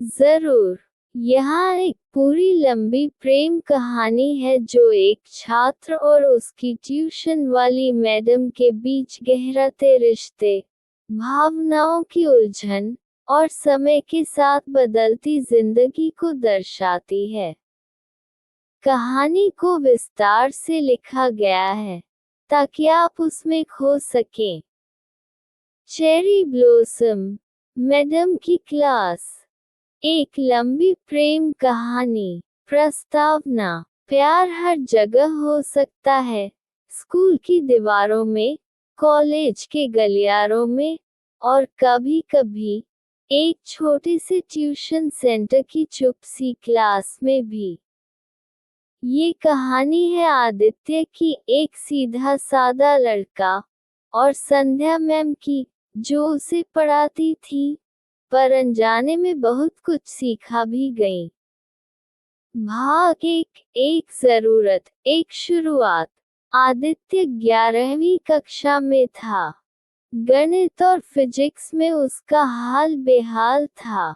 जरूर। यहाँ एक पूरी लंबी प्रेम कहानी है जो एक छात्र और उसकी ट्यूशन वाली मैडम के बीच गहराते रिश्ते, भावनाओं की उलझन और समय के साथ बदलती जिंदगी को दर्शाती है। कहानी को विस्तार से लिखा गया है ताकि आप उसमें खो सकें। चेरी ब्लॉसम, मैडम की क्लास। एक लंबी प्रेम कहानी। प्रस्तावना। प्यार हर जगह हो सकता है, स्कूल की दीवारों में, कॉलेज के गलियारों में, और कभी-कभी एक छोटे से ट्यूशन सेंटर की चुप सी क्लास में भी। ये कहानी है आदित्य की, एक सीधा सादा लड़का, और संध्या मैम की, जो उसे पढ़ाती थी, पर अनजाने में बहुत कुछ सीखा भी गई। भाग एक जरूरत, एक शुरुआत। आदित्य 11वीं कक्षा में था। गणित और फिजिक्स में उसका हाल बेहाल था।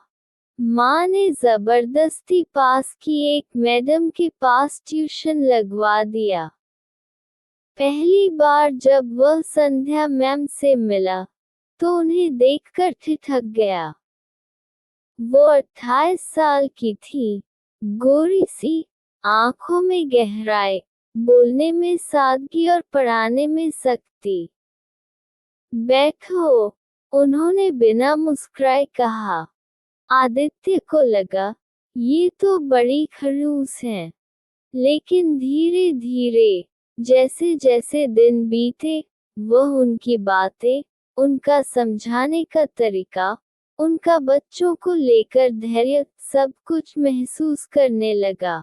माँ ने जबरदस्ती पास की एक मैडम के पास ट्यूशन लगवा दिया। पहली बार जब वह संध्या मैम से मिला, तो उन्हें देखकर ठिठक गया। वो 28 साल की थी, गोरी सी, आंखों में गहराई, बोलने में सादगी और पढ़ाने में सख्ती। बैठो, उन्होंने बिना मुस्कुराए कहा। आदित्य को लगा, ये तो बड़ी खड़ूस हैं। लेकिन धीरे धीरे, जैसे जैसे दिन बीते, वह उनकी बातें, उनका समझाने का तरीका, उनका बच्चों को लेकर धैर्य, सब कुछ महसूस करने लगा।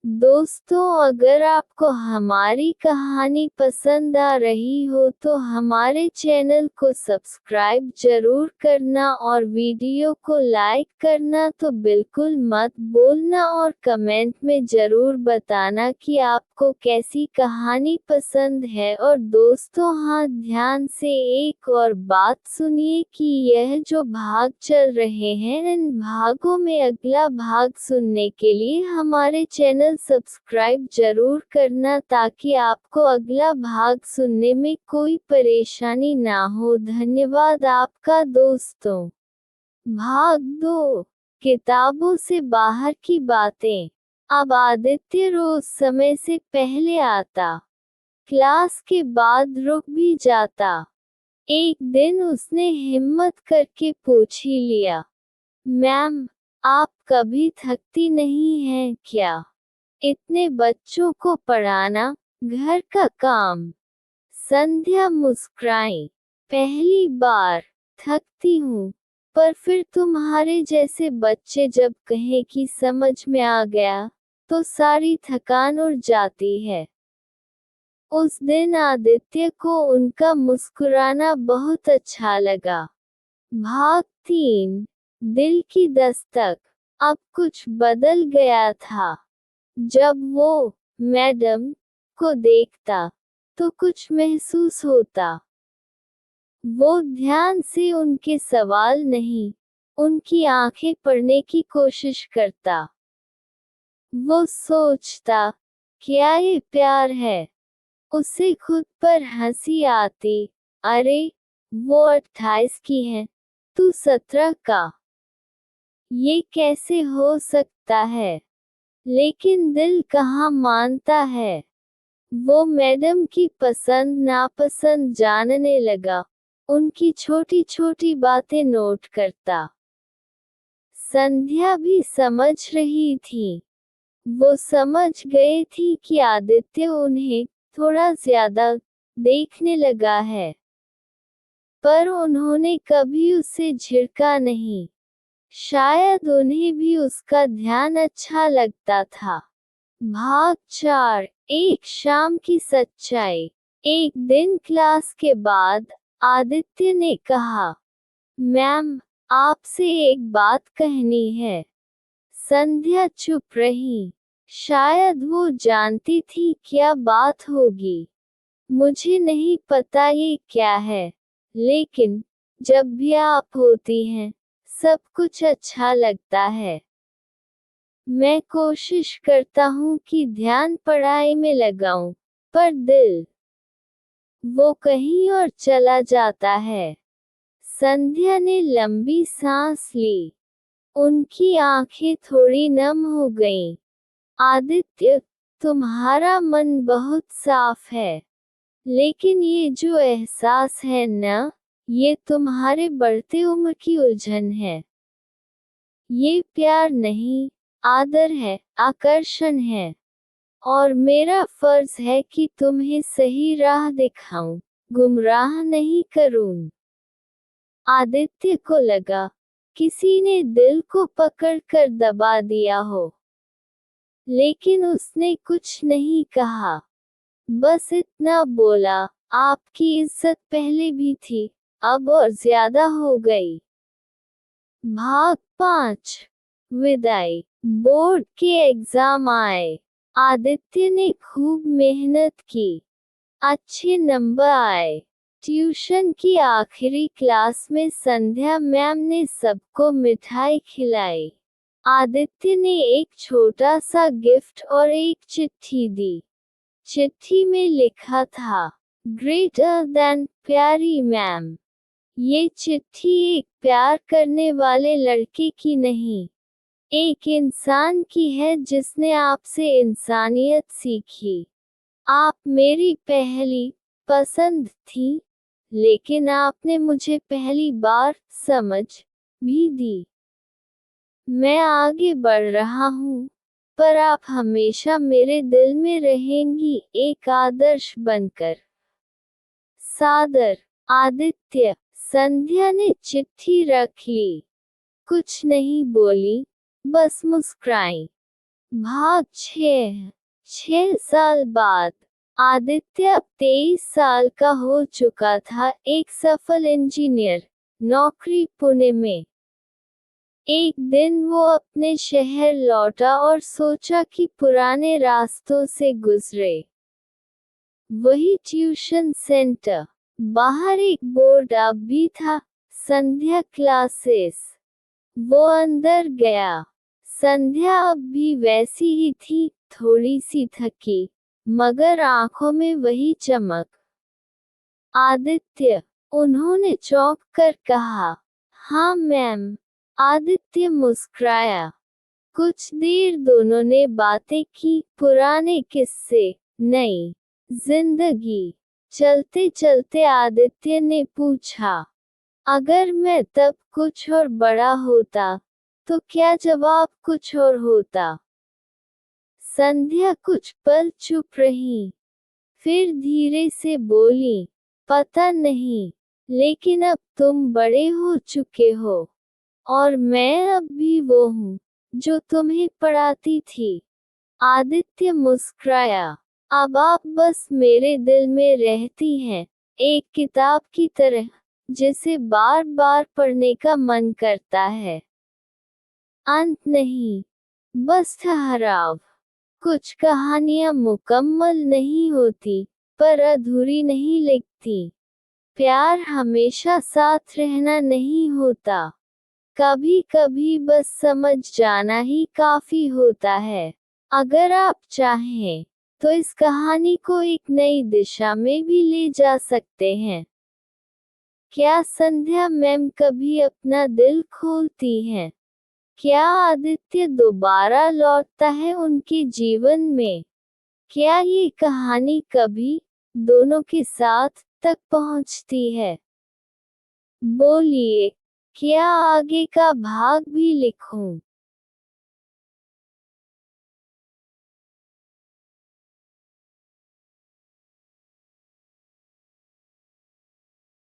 दोस्तों, अगर आपको हमारी कहानी पसंद आ रही हो तो हमारे चैनल को सब्सक्राइब जरूर करना और वीडियो को लाइक करना तो बिल्कुल मत भूलना, और कमेंट में जरूर बताना कि आपको कैसी कहानी पसंद है। और दोस्तों, हाँ, ध्यान से एक और बात सुनिए कि यह जो भाग चल रहे हैं, इन भागों में अगला भाग सुनने के लिए हमारे चैनल सब्सक्राइब जरूर करना ताकि आपको अगला भाग सुनने में कोई परेशानी ना हो। धन्यवाद आपका दोस्तों। भाग 2, किताबों से बाहर की बातें। अब आदित्य रोज समय से पहले आता, क्लास के बाद रुक भी जाता। एक दिन उसने हिम्मत करके पूछ ही लिया, मैम, आप कभी थकती नहीं हैं क्या? इतने बच्चों को पढ़ाना, घर का काम। संध्या मुस्कुराई। पहली बार। थकती हूँ, पर फिर तुम्हारे जैसे बच्चे जब कहें कि समझ में आ गया, तो सारी थकान उड़ जाती है। उस दिन आदित्य को उनका मुस्कुराना बहुत अच्छा लगा। भाग 3, दिल की दस्तक। अब कुछ बदल गया था। जब वो मैडम को देखता, तो कुछ महसूस होता। वो ध्यान से उनके सवाल नहीं, उनकी आंखें पढ़ने की कोशिश करता। वो सोचता, क्या ये प्यार है? उसे खुद पर हंसी आती। अरे, वो 28 की है, तू 17 का। ये कैसे हो सकता है? लेकिन दिल कहाँ मानता है। वो मैडम की पसंद नापसंद जानने लगा, उनकी छोटी छोटी बातें नोट करता। संध्या भी समझ रही थी। वो समझ गए थी कि आदित्य उन्हें थोड़ा ज्यादा देखने लगा है, पर उन्होंने कभी उसे झिड़का नहीं। शायद उन्हें भी उसका ध्यान अच्छा लगता था। भाग 4, एक शाम की सच्चाई। एक दिन क्लास के बाद आदित्य ने कहा, मैम, आपसे एक बात कहनी है। संध्या चुप रही। शायद वो जानती थी क्या बात होगी। मुझे नहीं पता ये क्या है, लेकिन जब भी आप होती हैं, सब कुछ अच्छा लगता है। मैं कोशिश करता हूँ कि ध्यान पढ़ाई में लगाऊं, पर दिल वो कहीं और चला जाता है। संध्या ने लंबी सांस ली। उनकी आंखें थोड़ी नम हो गईं। आदित्य, तुम्हारा मन बहुत साफ है, लेकिन ये जो एहसास है न, ये तुम्हारे बढ़ते उम्र की उलझन है। ये प्यार नहीं, आदर है, आकर्षण है। और मेरा फर्ज है कि तुम्हें सही राह दिखाऊं, गुमराह नहीं करूं। आदित्य को लगा किसी ने दिल को पकड़कर दबा दिया हो, लेकिन उसने कुछ नहीं कहा। बस इतना बोला, आपकी इज्जत पहले भी थी, अब और ज्यादा हो गई। भाग 5। विदाई। बोर्ड के एग्जाम आए। आदित्य ने खूब मेहनत की। अच्छे नंबर आए। ट्यूशन की आखिरी क्लास में संध्या मैम ने सबको मिठाई खिलाई। आदित्य ने एक छोटा सा गिफ्ट और एक चिट्ठी दी। चिट्ठी में लिखा था, ग्रेटर देन प्यारी मैम। ये चिट्ठी एक प्यार करने वाले लड़के की नहीं, एक इंसान की है जिसने आपसे इंसानियत सीखी। आप मेरी पहली पसंद थी, लेकिन आपने मुझे पहली बार समझ भी दी। मैं आगे बढ़ रहा हूँ, पर आप हमेशा मेरे दिल में रहेंगी, एक आदर्श बनकर। सादर, आदित्य। संध्या ने चिट्ठी रख ली। कुछ नहीं बोली, बस मुस्कुराई। भाग 6। 6 साल बाद। आदित्य अब 23 साल का हो चुका था, एक सफल इंजीनियर, नौकरी पुणे में। एक दिन वो अपने शहर लौटा और सोचा कि पुराने रास्तों से गुजरे। वही ट्यूशन सेंटर, बाहर एक बोर्ड अब भी था, संध्या क्लासेस। वो अंदर गया। संध्या अब भी वैसी ही थी, थोड़ी सी थकी, मगर आंखों में वही चमक। आदित्य, उन्होंने चौंक कर कहा। हाँ मैम। आदित्य मुस्कुराया। कुछ देर दोनों ने बातें की, पुराने किस्से, नई जिंदगी। चलते चलते आदित्य ने पूछा, अगर मैं तब कुछ और बड़ा होता, तो क्या जवाब कुछ और होता? संध्या कुछ पल चुप रही, फिर धीरे से बोली, पता नहीं, लेकिन अब तुम बड़े हो चुके हो, और मैं अब भी वो हूँ जो तुम्हें पढ़ाती थी। आदित्य मुस्कुराया। अब आप बस मेरे दिल में रहती हैं, एक किताब की तरह, जिसे बार बार पढ़ने का मन करता है। अंत नहीं, बस ठहराव। कुछ कहानियां मुकम्मल नहीं होती, पर अधूरी नहीं लिखती। प्यार हमेशा साथ रहना नहीं होता, कभी कभी बस समझ जाना ही काफी होता है। अगर आप चाहें, तो इस कहानी को एक नई दिशा में भी ले जा सकते हैं। क्या संध्या मैम कभी अपना दिल खोलती हैं? क्या आदित्य दोबारा लौटता है उनके जीवन में? क्या ये कहानी कभी दोनों के साथ तक पहुंचती है? बोलिए, क्या आगे का भाग भी लिखूं?